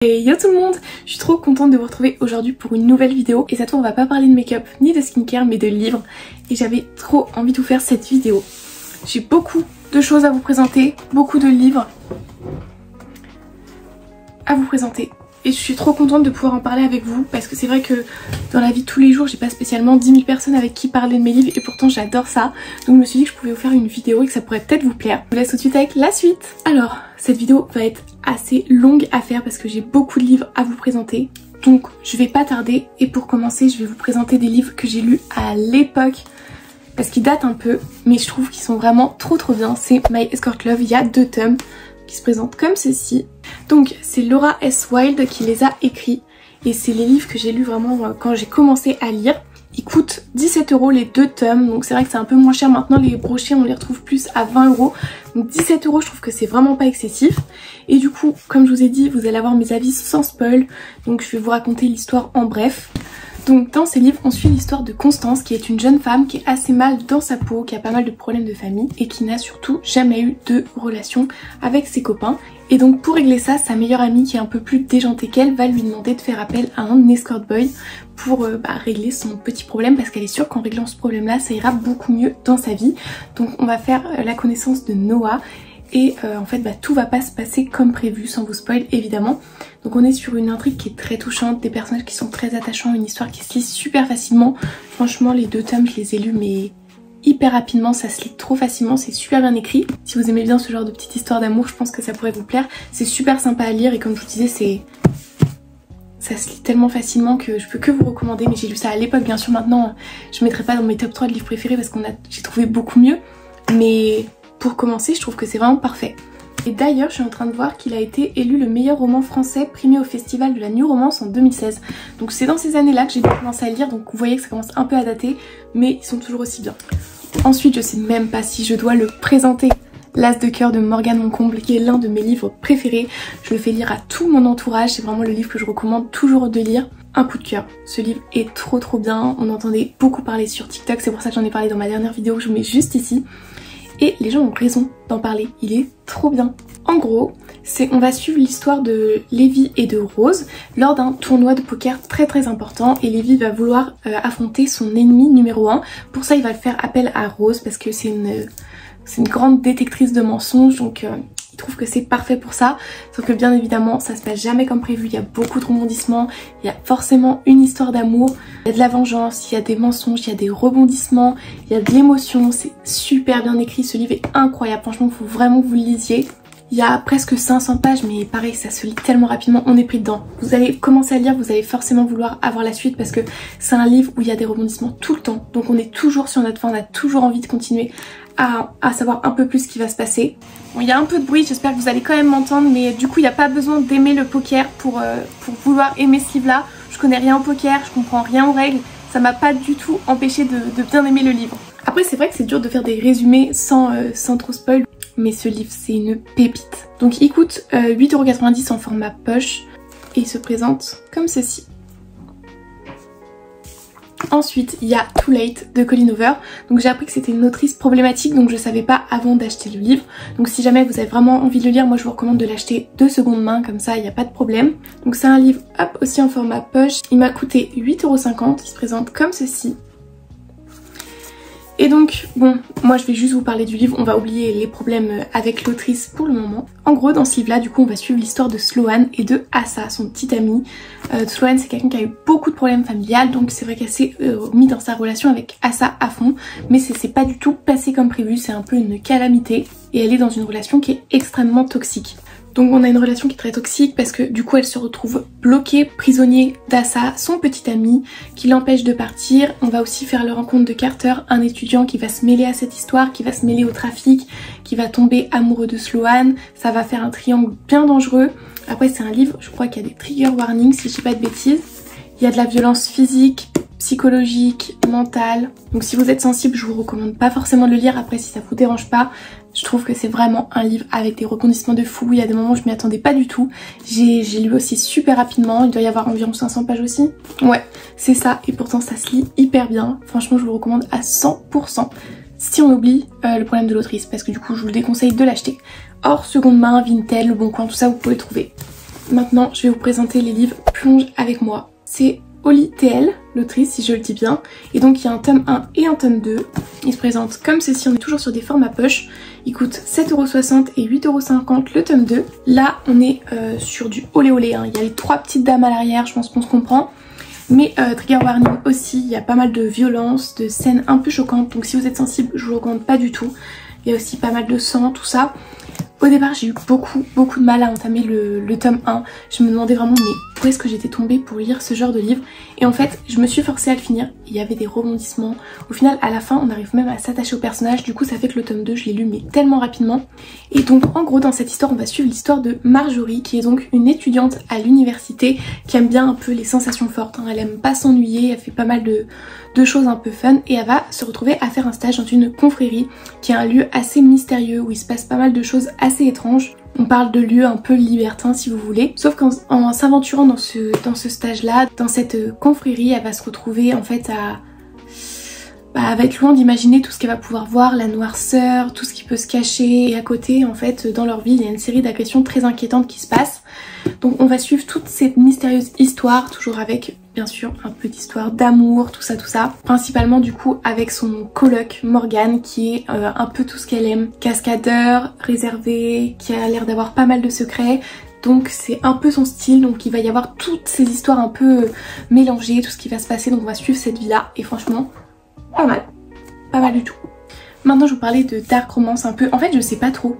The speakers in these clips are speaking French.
Et yo tout le monde, je suis trop contente de vous retrouver aujourd'hui pour une nouvelle vidéo. Et cette fois on va pas parler de make-up ni de skincare mais de livres. Et j'avais trop envie de vous faire cette vidéo. J'ai beaucoup de choses à vous présenter, beaucoup de livres à vous présenter. Et je suis trop contente de pouvoir en parler avec vous parce que c'est vrai que dans la vie de tous les jours j'ai pas spécialement 10 000 personnes avec qui parler de mes livres et pourtant j'adore ça. Donc je me suis dit que je pouvais vous faire une vidéo et que ça pourrait peut-être vous plaire. Je vous laisse tout de suite avec la suite. Alors cette vidéo va être assez longue à faire parce que j'ai beaucoup de livres à vous présenter. Donc je vais pas tarder et pour commencer je vais vous présenter des livres que j'ai lus à l'époque parce qu'ils datent un peu mais je trouve qu'ils sont vraiment trop bien. C'est My Escort Love, il y a 2 tomes qui se présentent comme ceci. Donc c'est Laura S. Wilde qui les a écrits et c'est les livres que j'ai lus vraiment quand j'ai commencé à lire. Ils coûtent 17 € les 2 tomes, donc c'est vrai que c'est un peu moins cher maintenant. Les brochets on les retrouve plus à 20 €, donc 17 € je trouve que c'est vraiment pas excessif. Et du coup comme je vous ai dit vous allez avoir mes avis sans spoil, donc je vais vous raconter l'histoire en bref. Donc dans ces livres on suit l'histoire de Constance qui est une jeune femme qui est assez mal dans sa peau, qui a pas mal de problèmes de famille et qui n'a surtout jamais eu de relation avec ses copains. Et donc pour régler ça, sa meilleure amie qui est un peu plus déjantée qu'elle va lui demander de faire appel à un escort boy pour régler son petit problème parce qu'elle est sûre qu'en réglant ce problème là ça ira beaucoup mieux dans sa vie. Donc on va faire la connaissance de Noah. Et en fait tout va pas se passer comme prévu sans vous spoil évidemment. Donc on est sur une intrigue qui est très touchante, des personnages qui sont très attachants, une histoire qui se lit super facilement. Franchement les 2 tomes je les ai lus mais hyper rapidement, ça se lit trop facilement, c'est super bien écrit. Si vous aimez bien ce genre de petite histoire d'amour je pense que ça pourrait vous plaire. C'est super sympa à lire et comme je vous disais ça se lit tellement facilement que je peux que vous recommander. Mais j'ai lu ça à l'époque, bien sûr maintenant je mettrai pas dans mes top 3 de livres préférés parce que j'ai trouvé beaucoup mieux. Mais pour commencer je trouve que c'est vraiment parfait. Et d'ailleurs je suis en train de voir qu'il a été élu le meilleur roman français primé au festival de la New Romance en 2016. Donc c'est dans ces années là que j'ai commencé à lire, donc vous voyez que ça commence un peu à dater mais ils sont toujours aussi bien. Ensuite je sais même pas si je dois le présenter, L'As de cœur de Morgane Moncomble qui est l'un de mes livres préférés. Je le fais lire à tout mon entourage, c'est vraiment le livre que je recommande toujours de lire. Un coup de cœur, ce livre est trop bien, on entendait beaucoup parler sur TikTok, c'est pour ça que j'en ai parlé dans ma dernière vidéo que je vous mets juste ici. Et les gens ont raison d'en parler, il est trop bien. En gros, on va suivre l'histoire de Lévi et de Rose lors d'un tournoi de poker très important et Lévi va vouloir affronter son ennemi numéro 1. Pour ça il va faire appel à Rose parce que c'est une grande détectrice de mensonges, donc il trouve que c'est parfait pour ça. Sauf que bien évidemment ça se passe jamais comme prévu, il y a beaucoup de rebondissements, il y a forcément une histoire d'amour, il y a de la vengeance, il y a des mensonges, il y a des rebondissements, il y a de l'émotion, c'est super bien écrit, ce livre est incroyable, franchement il faut vraiment que vous le lisiez. Il y a presque 500 pages mais pareil ça se lit tellement rapidement, on est pris dedans. Vous allez commencer à lire, vous allez forcément vouloir avoir la suite parce que c'est un livre où il y a des rebondissements tout le temps. Donc on est toujours sur notre fin, on a toujours envie de continuer à savoir un peu plus ce qui va se passer. Bon, il y a un peu de bruit, j'espère que vous allez quand même m'entendre mais du coup il n'y a pas besoin d'aimer le poker pour vouloir aimer ce livre là. Je connais rien au poker, je comprends rien aux règles, ça m'a pas du tout empêché de bien aimer le livre. Après c'est vrai que c'est dur de faire des résumés sans trop spoil. Mais ce livre c'est une pépite. Donc il coûte 8,90 € en format poche et il se présente comme ceci. Ensuite il y a Too Late de Colleen Hoover. Donc j'ai appris que c'était une autrice problématique donc je savais pas avant d'acheter le livre. Donc si jamais vous avez vraiment envie de le lire, moi je vous recommande de l'acheter de seconde main, comme ça il n'y a pas de problème. Donc c'est un livre hop aussi en format poche. Il m'a coûté 8,50 €, il se présente comme ceci. Et donc bon, moi je vais juste vous parler du livre, on va oublier les problèmes avec l'autrice pour le moment. En gros dans ce livre là du coup on va suivre l'histoire de Sloane et de Asa, son petit ami. Sloane c'est quelqu'un qui a eu beaucoup de problèmes familiales, donc c'est vrai qu'elle s'est mise dans sa relation avec Asa à fond. Mais c'est pas du tout passé comme prévu, c'est un peu une calamité. Et elle est dans une relation qui est extrêmement toxique. Donc on a une relation qui est très toxique parce que du coup elle se retrouve bloquée, prisonnier d'Asa, son petit ami, qui l'empêche de partir. On va aussi faire la rencontre de Carter, un étudiant qui va se mêler à cette histoire, qui va se mêler au trafic, qui va tomber amoureux de Sloane. Ça va faire un triangle bien dangereux. Après c'est un livre, je crois qu'il y a des trigger warnings si je dis pas de bêtises. Il y a de la violence physique, psychologique, mentale. Donc si vous êtes sensible je vous recommande pas forcément de le lire. Après si ça vous dérange pas, je trouve que c'est vraiment un livre avec des rebondissements de fou. Il y a des moments où je m'y attendais pas du tout. J'ai lu aussi super rapidement, il doit y avoir environ 500 pages aussi. Ouais, c'est ça et pourtant ça se lit hyper bien. Franchement je vous le recommande à 100%. Si on oublie le problème de l'autrice parce que du coup je vous le déconseille de l'acheter. Hors seconde main, Vinted, Le Bon Coin, tout ça vous pouvez le trouver. maintenant je vais vous présenter les livres Plonge avec moi. C'est Holly TL, l'autrice si je le dis bien, et donc il y a un tome 1 et un tome 2. Ils se présentent comme ceci, on est toujours sur des formats poche. Ils coûtent 7,60€ et 8,50€ le tome 2. Là on est sur du olé olé, hein. Il y a les 3 petites dames à l'arrière, je pense qu'on se comprend. Mais trigger warning aussi, il y a pas mal de violence, de scènes un peu choquantes, donc si vous êtes sensible, je vous le recommande pas du tout. Il y a aussi pas mal de sang, tout ça. Au départ j'ai eu beaucoup de mal à entamer le tome 1. Je me demandais vraiment mais où est-ce que j'étais tombée pour lire ce genre de livre. Et en fait je me suis forcée à le finir. Il y avait des rebondissements. Au final à la fin on arrive même à s'attacher au personnage. Du coup ça fait que le tome 2 je l'ai lu mais tellement rapidement. Et donc en gros dans cette histoire on va suivre l'histoire de Marjorie qui est donc une étudiante à l'université qui aime bien un peu les sensations fortes. Elle aime pas s'ennuyer, elle fait pas mal de choses un peu fun et elle va se retrouver à faire un stage dans une confrérie qui est un lieu assez mystérieux où il se passe pas mal de choses assez étranges. On parle de lieux un peu libertins si vous voulez. Sauf qu'en s'aventurant dans ce stage là, dans cette confrérie, elle va se retrouver en fait elle va être loin d'imaginer tout ce qu'elle va pouvoir voir, la noirceur, tout ce qui peut se cacher. Et à côté en fait dans leur ville il y a une série d'agressions très inquiétantes qui se passent. Donc on va suivre toute cette mystérieuse histoire, toujours avec bien sûr un peu d'histoire d'amour, tout ça. Principalement du coup avec son coloc Morgane qui est un peu tout ce qu'elle aime. Cascadeur, réservé, qui a l'air d'avoir pas mal de secrets. Donc c'est un peu son style, donc il va y avoir toutes ces histoires un peu mélangées, tout ce qui va se passer. Donc on va suivre cette vie là et franchement pas mal du tout. Maintenant je vais vous parler de dark romance un peu. En fait je sais pas trop.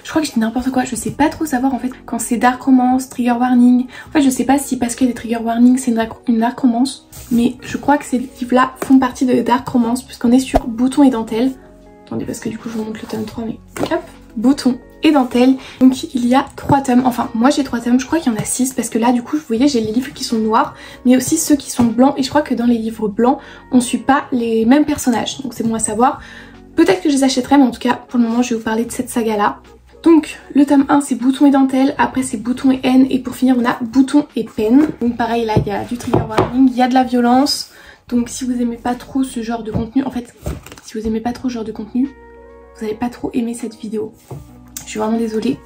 Je crois que je dis n'importe quoi, je sais pas trop savoir en fait quand c'est dark romance, trigger warning. En fait je sais pas si parce qu'il y a des trigger warning c'est une dark romance. Mais je crois que ces livres là font partie de dark romance puisqu'on est sur Bouton et Dentelle. Attendez parce que du coup je vous montre le tome 3 mais hop, Bouton et Dentelle. Donc il y a 3 tomes, enfin moi j'ai 3 tomes, je crois qu'il y en a 6 parce que là du coup vous voyez j'ai les livres qui sont noirs mais aussi ceux qui sont blancs et je crois que dans les livres blancs on suit pas les mêmes personnages donc c'est bon à savoir. Peut-être que je les achèterai mais en tout cas pour le moment je vais vous parler de cette saga là. Donc le tome 1 c'est Bouton et Dentelle, après c'est Bouton et Haine et pour finir on a Bouton et Peine. Donc pareil là il y a du trigger warning, il y a de la violence. Donc si vous aimez pas trop ce genre de contenu, en fait si vous aimez pas trop ce genre de contenu, vous allez pas trop aimer cette vidéo. Je suis vraiment désolée.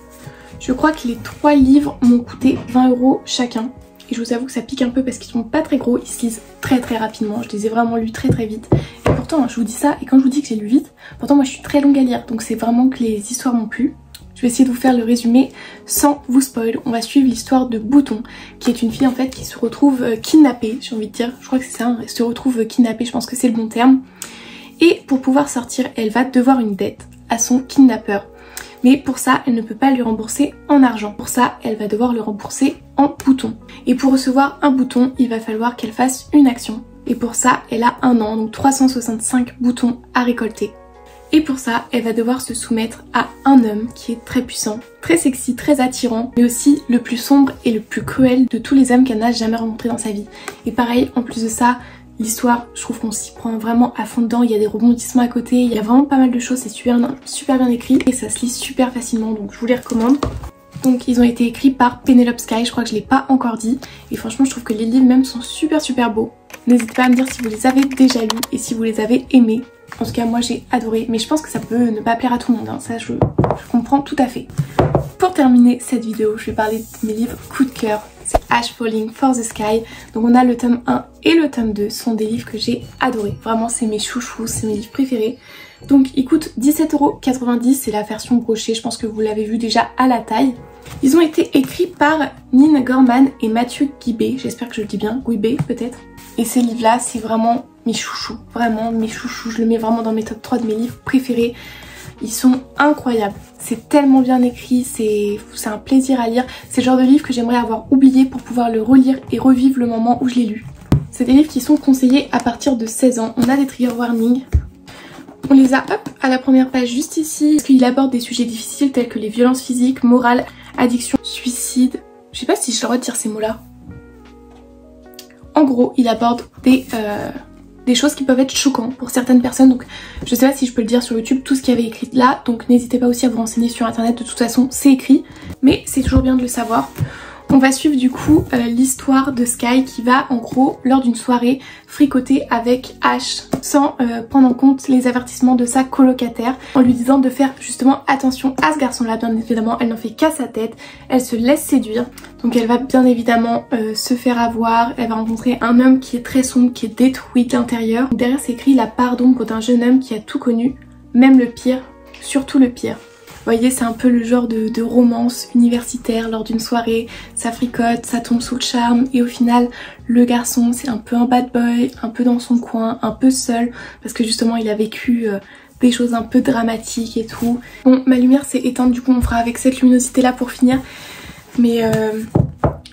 Je crois que les 3 livres m'ont coûté 20€ chacun. Et je vous avoue que ça pique un peu parce qu'ils sont pas très gros, ils se lisent très rapidement. Je les ai vraiment lus très vite. Et pourtant je vous dis ça et quand je vous dis que j'ai lu vite, pourtant moi je suis très longue à lire. Donc c'est vraiment que les histoires m'ont plu. Je vais essayer de vous faire le résumé sans vous spoil. On va suivre l'histoire de Bouton, qui est une fille en fait qui se retrouve kidnappée, j'ai envie de dire. Je crois que c'est ça, elle se retrouve kidnappée, je pense que c'est le bon terme. Et pour pouvoir sortir, elle va devoir une dette à son kidnappeur. Mais pour ça, elle ne peut pas lui rembourser en argent. Pour ça, elle va devoir le rembourser en boutons. Et pour recevoir un bouton, il va falloir qu'elle fasse une action. Et pour ça, elle a 1 an, donc 365 boutons à récolter. Et pour ça, elle va devoir se soumettre à un homme qui est très puissant, très sexy, très attirant, mais aussi le plus sombre et le plus cruel de tous les hommes qu'elle n'a jamais rencontrés dans sa vie. Et pareil, en plus de ça, l'histoire, je trouve qu'on s'y prend vraiment à fond dedans, il y a des rebondissements à côté, il y a vraiment pas mal de choses, c'est super bien écrit et ça se lit super facilement, donc je vous les recommande. Donc ils ont été écrits par Penelope Sky, je crois que je l'ai pas encore dit, et franchement je trouve que les livres même sont super beaux. N'hésitez pas à me dire si vous les avez déjà lus et si vous les avez aimés. En tout cas moi j'ai adoré, mais je pense que ça peut ne pas plaire à tout le monde, hein. Ça je comprends tout à fait. Pour terminer cette vidéo, je vais parler de mes livres coup de cœur. C'est Ash Falling for the Sky. Donc on a le tome 1 et le tome 2, ce sont des livres que j'ai adorés. Vraiment c'est mes chouchous, c'est mes livres préférés. Donc ils coûtent 17,90€, c'est la version brochée, je pense que vous l'avez vu déjà à la taille. Ils ont été écrits par Nina Gorman et Mathieu Guibé, j'espère que je le dis bien, Guibé peut-être. Et ces livres là c'est vraiment mes chouchous, vraiment mes chouchous, je le mets vraiment dans mes top 3 de mes livres préférés. Ils sont incroyables, c'est tellement bien écrit, c'est un plaisir à lire. C'est le genre de livre que j'aimerais avoir oublié pour pouvoir le relire et revivre le moment où je l'ai lu. C'est des livres qui sont conseillés à partir de 16 ans, on a des trigger warnings. On les a hop à la première page juste ici, parce qu'il aborde des sujets difficiles tels que les violences physiques, morales, addiction, suicide. Je sais pas si j'ai le droit de dire ces mots là. En gros il aborde des choses qui peuvent être choquantes pour certaines personnes, donc je sais pas si je peux le dire sur YouTube tout ce qu'il y avait écrit là, donc n'hésitez pas aussi à vous renseigner sur internet, de toute façon c'est écrit, mais c'est toujours bien de le savoir. On va suivre du coup l'histoire de Sky qui va en gros lors d'une soirée fricoter avec Ash sans prendre en compte les avertissements de sa colocataire en lui disant de faire justement attention à ce garçon là. Bien évidemment elle n'en fait qu'à sa tête, elle se laisse séduire, donc elle va bien évidemment se faire avoir, elle va rencontrer un homme qui est très sombre, qui est détruit de l'intérieur. Derrière c'est écrit la part d'ombre d'un jeune homme qui a tout connu, même le pire, surtout le pire. Vous voyez, c'est un peu le genre de romance universitaire lors d'une soirée, ça fricote, ça tombe sous le charme et au final le garçon c'est un peu un bad boy, un peu dans son coin, un peu seul parce que justement il a vécu des choses un peu dramatiques et tout. Bon, ma lumière s'est éteinte, du coup on fera avec cette luminosité là pour finir, mais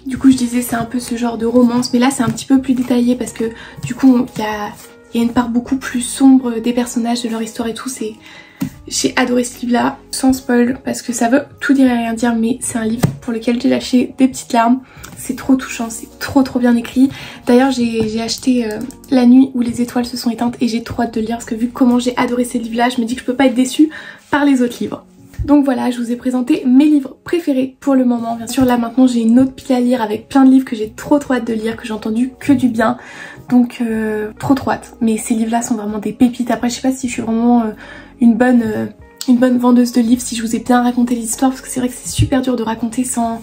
du coup je disais c'est un peu ce genre de romance, mais là c'est un petit peu plus détaillé parce que du coup il y a une part beaucoup plus sombre des personnages, de leur histoire et tout. J'ai adoré ce livre là, sans spoil parce que ça veut tout dire et rien dire, mais c'est un livre pour lequel j'ai lâché des petites larmes. C'est trop touchant, c'est trop bien écrit. D'ailleurs j'ai acheté La nuit où les étoiles se sont éteintes et j'ai trop hâte de le lire parce que vu comment j'ai adoré ces livres là, je me dis que je peux pas être déçue par les autres livres. Donc voilà, je vous ai présenté mes livres préférés pour le moment. Bien sûr là maintenant j'ai une autre pile à lire avec plein de livres que j'ai trop hâte de lire, que j'ai entendu que du bien. Donc trop hâte. Mais ces livres là sont vraiment des pépites. Après je sais pas si je suis vraiment une bonne vendeuse de livres, si je vous ai bien raconté l'histoire, parce que c'est vrai que c'est super dur de raconter sans...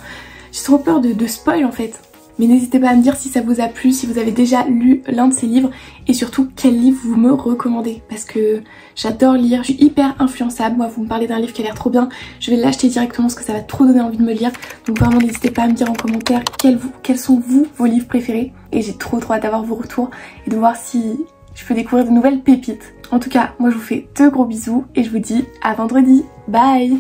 J'ai trop peur de spoil en fait. Mais n'hésitez pas à me dire si ça vous a plu, si vous avez déjà lu l'un de ces livres et surtout quel livre vous me recommandez parce que j'adore lire, je suis hyper influençable. Moi vous me parlez d'un livre qui a l'air trop bien, je vais l'acheter directement parce que ça va trop donner envie de me lire. Donc vraiment n'hésitez pas à me dire en commentaire quels sont vos livres préférés et j'ai trop hâte d'avoir vos retours et de voir si je peux découvrir de nouvelles pépites. En tout cas moi je vous fais de gros bisous et je vous dis à vendredi, bye.